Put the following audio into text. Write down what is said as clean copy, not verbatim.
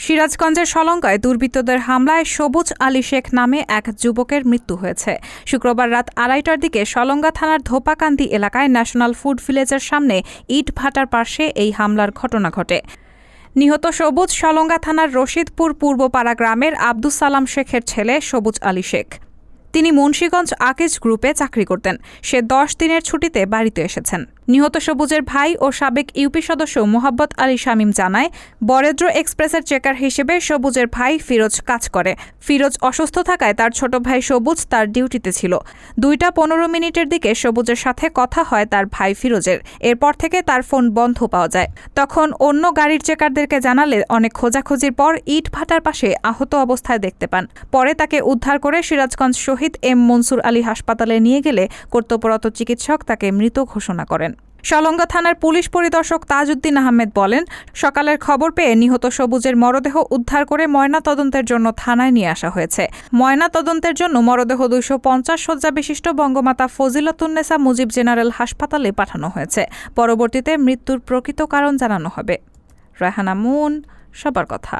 সিরাজগঞ্জের শলঙ্গায় দুর্বৃত্তদের হামলায় সবুজ আলী শেখ নামে এক যুবকের মৃত্যু হয়েছে। শুক্রবার রাত 2:30টার দিকে শলঙ্গা থানার ধোপাকান্দি এলাকায় ন্যাশনাল ফুড ভিলেজের সামনে ইট ভাটার পাশে এই হামলার ঘটনা ঘটে। নিহত সবুজ শলঙ্গা থানার রশিদপুর পূর্বপাড়া গ্রামের আব্দুস সালাম শেখের ছেলে সবুজ আলী শেখ। তিনি মুন্সিগঞ্জ আকিজ গ্রুপে চাকরি করতেন। সে 10 দিনের ছুটিতে বাড়িতে এসেছেন। নিহত সবুজের ভাই ও সাবেক ইউপি সদস্য মোহাব্বত আলী শামীম জানায়, বরেন্দ্র এক্সপ্রেসের চেকার হিসেবে সবুজের ভাই ফিরোজ কাজ করে। ফিরোজ অসুস্থ থাকায় তার ছোট ভাই সবুজ তার ডিউটিতে ছিল। 2:15 দিকে সবুজের সাথে কথা হয় তার ভাই ফিরোজের। এরপর থেকে তার ফোন বন্ধ পাওয়া যায়। তখন অন্য গাড়ির চেকারদেরকে জানালে অনেক খোঁজাখুঁজির পর ইট ভাটার পাশে আহত অবস্থায় দেখতে পান। পরে তাকে উদ্ধার করে সিরাজগঞ্জ শহীদ এম মনসুর আলী হাসপাতালে নিয়ে গেলে কর্তব্যরত চিকিৎসক তাকে মৃত ঘোষণা করেন। শলঙ্গা থানার পুলিশ পরিদর্শক তাজউদ্দিন আহমেদ বলেন, সকালের খবর পেয়ে নিহত সবুজের মরদেহ উদ্ধার করে ময়নাতদন্তের জন্য থানায় নিয়ে আসা হয়েছে। ময়নাতদন্তের জন্য মরদেহ 250 শয্যা বিশিষ্ট বঙ্গমাতা ফজিলাতুন্নেসা মুজিব জেনারেল হাসপাতালে পাঠানো হয়েছে। পরবর্তীতে মৃত্যুর প্রকৃত কারণ জানানো হবে। রায়হানা মুন, সবার কথা।